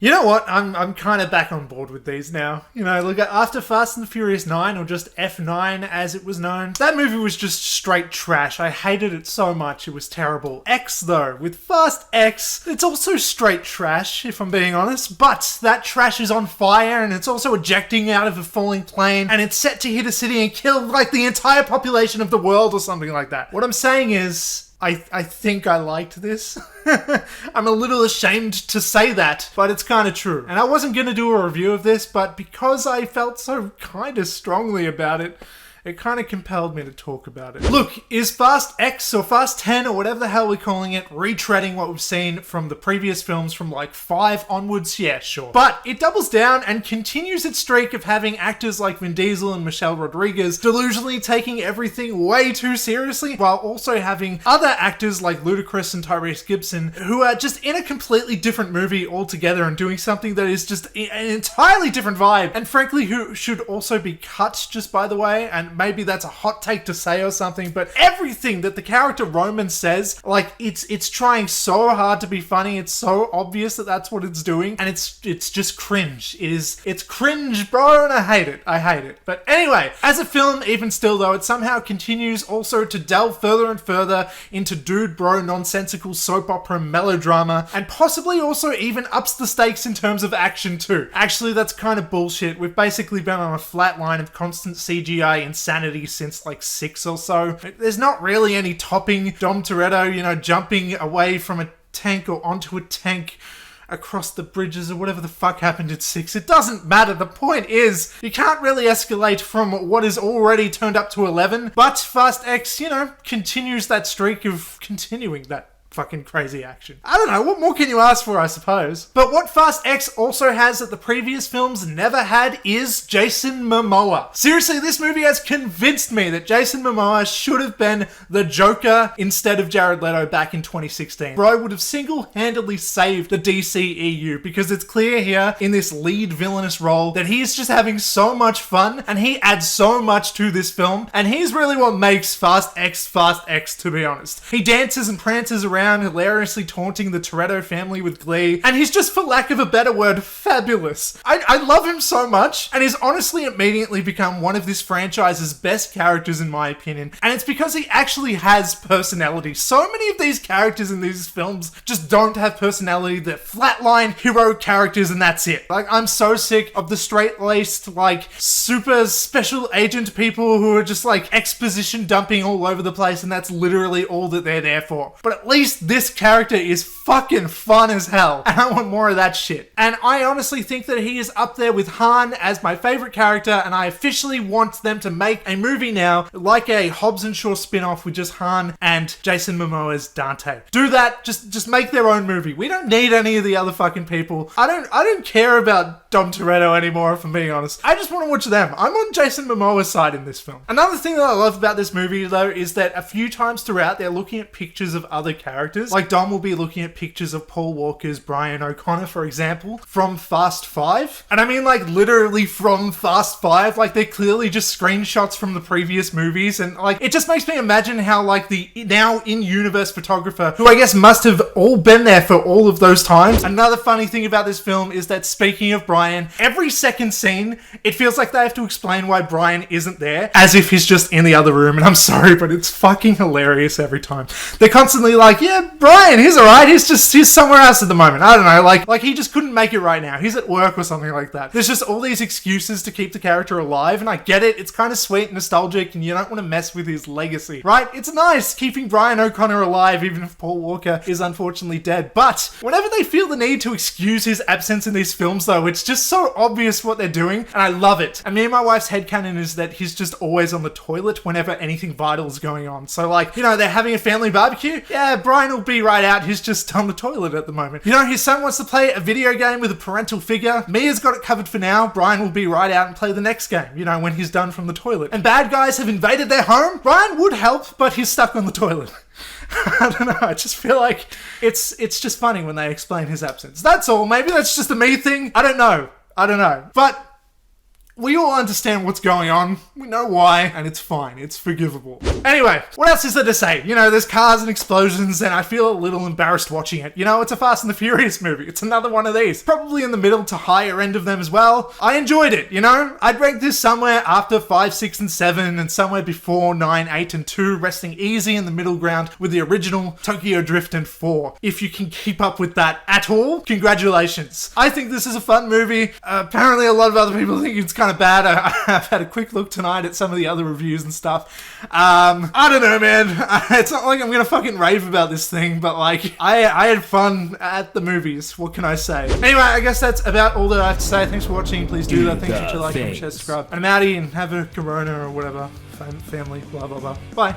You know what? I'm kind of back on board with these now. You know, look, after Fast and the Furious 9, or just F9 as it was known, that movie was just straight trash. I hated it so much, it was terrible. X, though, with Fast X, it's also straight trash, if I'm being honest, but that trash is on fire, and it's also ejecting out of a falling plane, and it's set to hit a city and kill, like, the entire population of the world or something like that. What I'm saying is, I think I liked this. I'm a little ashamed to say that, but it's kind of true. And I wasn't going to do a review of this, but because I felt so kind of strongly about it, it kind of compelled me to talk about it. Look, is Fast X or Fast 10 or whatever the hell we're calling it retreading what we've seen from the previous films from like 5 onwards? Yeah, sure. But it doubles down and continues its streak of having actors like Vin Diesel and Michelle Rodriguez delusionally taking everything way too seriously, while also having other actors like Ludacris and Tyrese Gibson who are just in a completely different movie altogether and doing something that is just an entirely different vibe, and frankly who should also be cut, just by the way, and maybe that's a hot take to say or something, but everything that the character Roman says, like, it's trying so hard to be funny, it's so obvious that that's what it's doing, and it's just cringe. It's cringe, bro, and I hate it. But anyway, as a film, even still though, it somehow continues also to delve further and further into dude bro nonsensical soap opera melodrama, and possibly also even ups the stakes in terms of action too. Actually, that's kind of bullshit. We've basically been on a flat line of constant CGI insanity since like 6 or so. There's not really any topping Dom Toretto, you know, jumping away from a tank or onto a tank across the bridges or whatever the fuck happened at 6. It doesn't matter. The point is, you can't really escalate from what is already turned up to 11, but Fast X, you know, continues that streak of continuing that fucking crazy action. I don't know, what more can you ask for, I suppose? But what Fast X also has that the previous films never had is Jason Momoa. Seriously, this movie has convinced me that Jason Momoa should have been the Joker instead of Jared Leto back in 2016. Bro would have single-handedly saved the DCEU, because it's clear here in this lead villainous role that he is just having so much fun and he adds so much to this film, and he's really what makes Fast X, to be honest. He dances and prances around hilariously taunting the Toretto family with glee, and he's just, for lack of a better word, fabulous. I love him so much, and he's honestly immediately become one of this franchise's best characters in my opinion, and it's because he actually has personality. So many of these characters in these films just don't have personality. They're flatline hero characters and that's it. Like, I'm so sick of the straight-laced, like, super special agent people who are just like exposition dumping all over the place, and that's literally all that they're there for. But at least this character is fucking fun as hell, and I want more of that shit. And I honestly think that he is up there with Han as my favorite character, and I officially want them to make a movie now, like a Hobbs and Shaw spin-off with just Han and Jason Momoa's Dante. Do that, just make their own movie. We don't need any of the other fucking people. I don't care about Dom Toretto anymore, if I'm being honest. I just want to watch them. I'm on Jason Momoa's side in this film. Another thing that I love about this movie, though, is that a few times throughout, they're looking at pictures of other characters. Like, Dom will be looking at pictures of Paul Walker's Brian O'Connor, for example, from Fast 5. And I mean, like, literally from Fast 5. Like, they're clearly just screenshots from the previous movies. And, like, it just makes me imagine how, like, the now in-universe photographer, who I guess must have all been there for all of those times. Another funny thing about this film is that, speaking of Brian, every second scene, it feels like they have to explain why Brian isn't there, as if he's just in the other room. And I'm sorry, but it's fucking hilarious every time. They're constantly like, yeah, Brian, he's alright, he's somewhere else at the moment. I don't know, like he just couldn't make it right now. He's at work or something like that. There's just all these excuses to keep the character alive, and I get it. It's kind of sweet, nostalgic, and you don't want to mess with his legacy, right? It's nice keeping Brian O'Connor alive, even if Paul Walker is unfortunately dead. But whenever they feel the need to excuse his absence in these films, though, it's just so obvious what they're doing, and I love it. And me and my wife's headcanon is that he's just always on the toilet whenever anything vital is going on. So, like, you know, they're having a family barbecue. Yeah, Brian will be right out. He's just on the toilet at the moment. You know, his son wants to play a video game with a parental figure. Mia's got it covered for now. Brian will be right out and play the next game, you know, when he's done from the toilet. And bad guys have invaded their home. Brian would help, but he's stuck on the toilet. I don't know, I just feel like it's just funny when they explain his absence. That's all. Maybe that's just a me thing. I don't know. But We all understand what's going on. We know why, and it's fine. It's forgivable. Anyway, what else is there to say? You know, there's cars and explosions, and I feel a little embarrassed watching it. You know, it's a Fast and the Furious movie. It's another one of these. Probably in the middle to higher end of them as well. I enjoyed it, you know? I'd rank this somewhere after 5, 6, and 7, and somewhere before 9, 8, and 2, resting easy in the middle ground with the original Tokyo Drift and 4. If you can keep up with that at all, congratulations. I think this is a fun movie. Apparently a lot of other people think it's kind of bad. I've had a quick look tonight at some of the other reviews and stuff. I don't know, man. It's not like I'm gonna fucking rave about this thing, but like, I had fun at the movies. What can I say? Anyway, I guess that's about all that I have to say. Thanks for watching. Please do that. Things that you like, comment, share, subscribe. And I'm outie and have a corona or whatever. Family, blah, blah, blah. Bye.